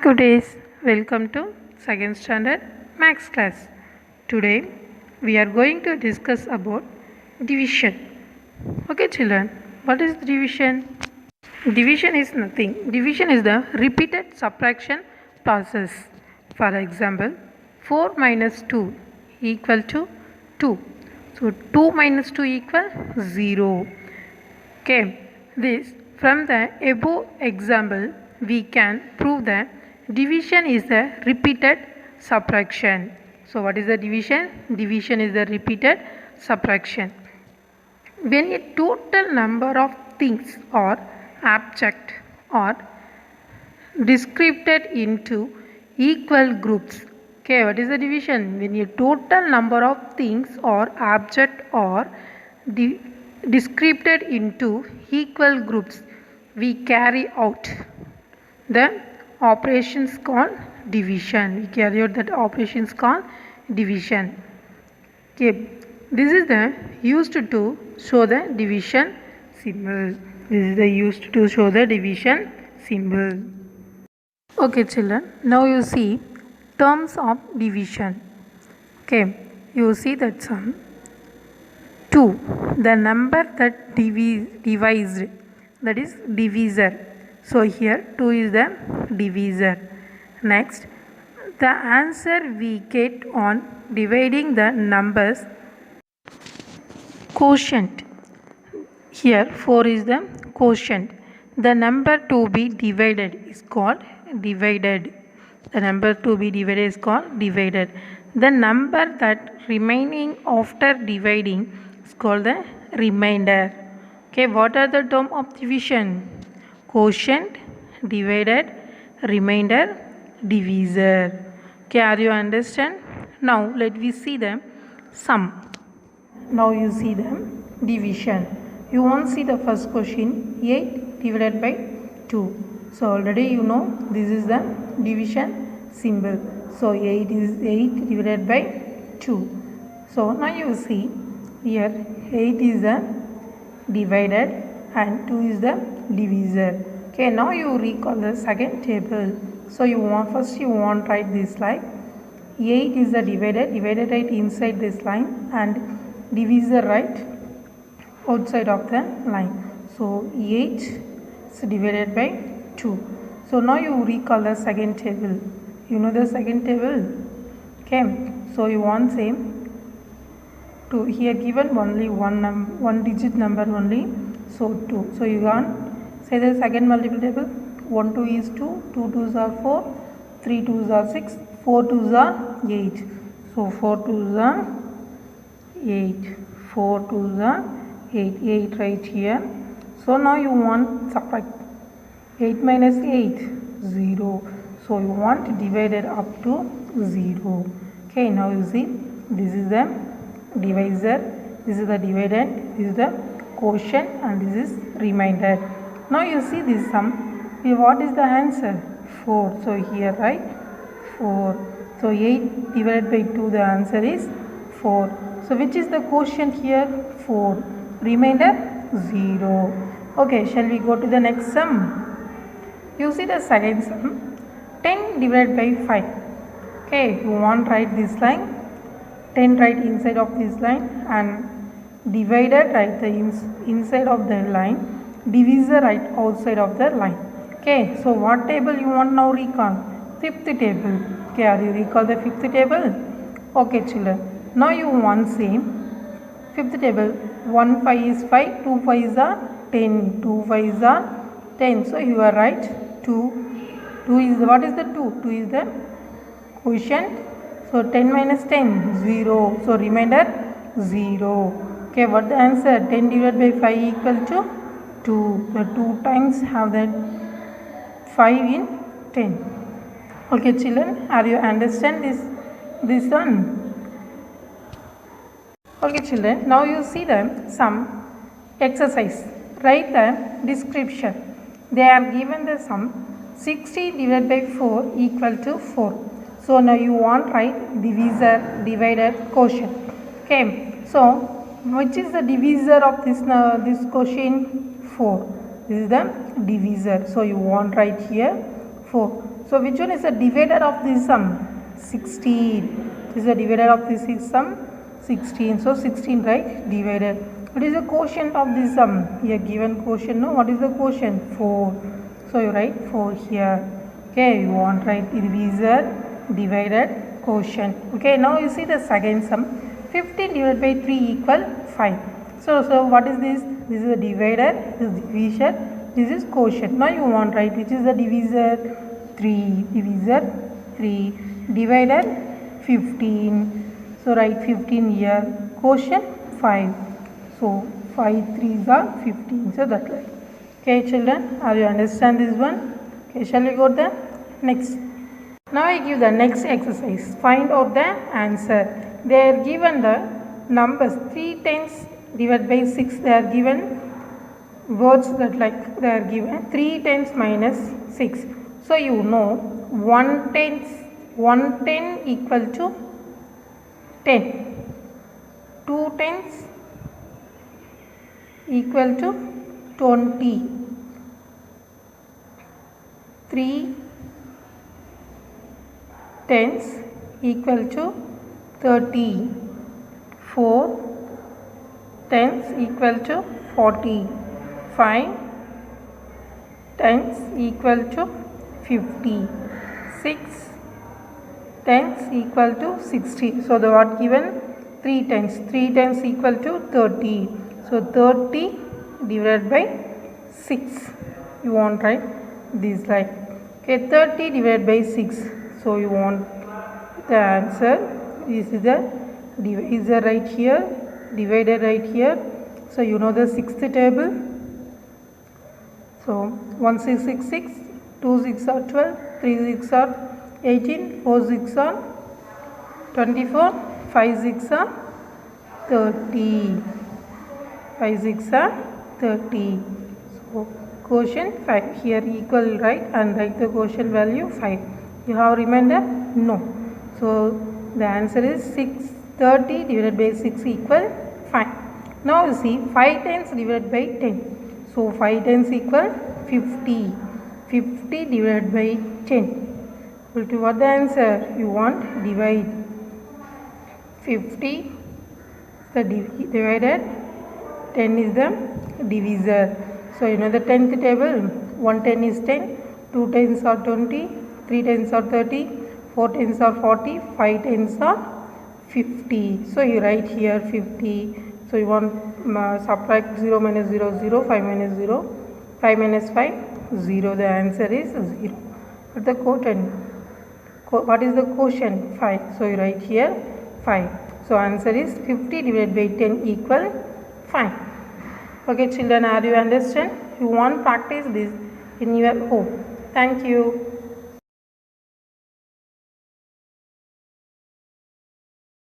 Good days. Welcome to second standard maths class. Today we are going to discuss about division. Okay children, what is division? Division is nothing. Division is the repeated subtraction process. For example, 4 minus 2 equal to 2. So 2 minus 2 equal 0. Okay, this from the above example we can prove that division is the repeated subtraction. So what is the division? Division is the repeated subtraction. When a total number of things or object are described into equal groups. Okay, what is the division? When a total number of things or object are described into equal groups, we carry out the operations called division. We carry out that operations called division. Okay, this is the used to show the division symbol. This is the used to show the division symbol. Okay children, now you see terms of division. Okay, you see that sum 2, the number that divised, that is divisor. So here 2 is the divisor. Next, the answer we get on dividing the numbers quotient. Here 4 is the quotient. The number to be divided is called divided. The number to be divided is called divided. The number that remaining after dividing is called the remainder. Okay, what are the terms of division? Quotient, divided, remainder, divisor. Okay, are you understand? Now let me see the sum. Now you see the division. You want to see the first question, 8 divided by 2. So already you know this is the division symbol. So 8 is 8 divided by 2. So now you see here 8 is the divided and 2 is the divisor. Okay, now you recall the second table. So you want write this like 8 is the divided right inside this line and divisor right outside of the line. So 8 is divided by 2. So now you recall the second table. You know the second table? Okay, so you want same to here given only one digit number only, so 2. So you want say the second multiple table. 1 2 is 2, 2 2s are 4, 3 2s are 6, 4 2s are 8. So 4 2s are 8, 4 2s are 8, 8 right here. So now you want subtract 8 minus 8, 0. So you want divided up to 0. Okay, now you see this is the divisor, this is the dividend, this is the quotient and this is remainder. Now you see this sum. What is the answer? 4. So here right 4. So 8 divided by 2, the answer is 4. So which is the quotient here? 4. Remainder 0. Okay, shall we go to the next sum? You see the second sum, 10 divided by 5. Okay, you want write this line, 10 right inside of this line and divided right the inside of the line, divisor right outside of the line. Okay, so what table you want now recall? Fifth table. Okay, are you recall the fifth table? Okay children, now you want same fifth table. 1 5 is 5, 2 5s are 10, 2 5s are 10. So you are right. 2 is what is the 2? 2 is the quotient. So 10 minus 10, 0. So remainder 0. Okay, what the answer? 10 divided by 5 equal to 2. The 2 times have that 5 in 10. Okay children, are you understand this one? Okay children, now you see the sum exercise. Write the description. They are given the sum 60 divided by 4 equal to 4. So now you want write divisor, divided, quotient. Okay, so which is the divisor of this quotient? 4. This is the divisor. So you want write here 4. So which one is the divider of this sum? 16. This is the divider of this sum 16. So 16, right? Divided. What is the quotient of this sum? Here given quotient. No, what is the quotient? 4. So you write 4 here. Okay, you want write divisor, divided, quotient. Okay, now you see the second sum. 15 divided by 3 equal 5. So what is this? This is the divider, this is division, this is quotient. Now you want write which is the divisor? 3. Divisor 3. Divided 15. So write 15 here. Quotient 5. So 5 3s are 15. So that way. Okay children, are you understand this one? Okay, shall we go to the next? Now I give the next exercise. Find out the answer. They are given the numbers 3 times divided by 6. They are given words that like they are given 3 times minus 6. So you know 110 equal to 10. 2 times equal to 20. 3 tens equal to 30. 4 tens equal to 40. 5 tens equal to 50. 6 tens equal to 60. So the what given? 3 tens. 3 tens equal to 30. So 30 divided by 6. You want right this like okay 30 divided by 6. So you want the answer. This is the divisor right here, divider right here. So you know the sixth table. So 1 6 6 6, 2 6 are 12, 3 6 are 18, 4 6 are 24, 5 6 are 30. 5 6 are 30. So quotient 5 here equal right and write the quotient value 5. You have remainder? No. So the answer is 30 divided by 6 equal 5. Now you see 5 times divided by 10. So 5 times equal 50. 50 divided by 10. Equal to what the answer? You want divide. 50 the divided, 10 is the divisor. So you know the 10th table. 1 10 is 10, 2 tens are 20, 3 tens are 30, 4 tens are 40, 5 tens are 50. So you write here 50. So you want subtract 0 minus 0 0, 5 minus 0, 5 minus 5 0. The answer is 0. But the quotient, what is the quotient? 5. So you write here 5. So answer is 50 divided by 10 equal 5. Okay children, are you understand? You want practice this in your home. Thank you.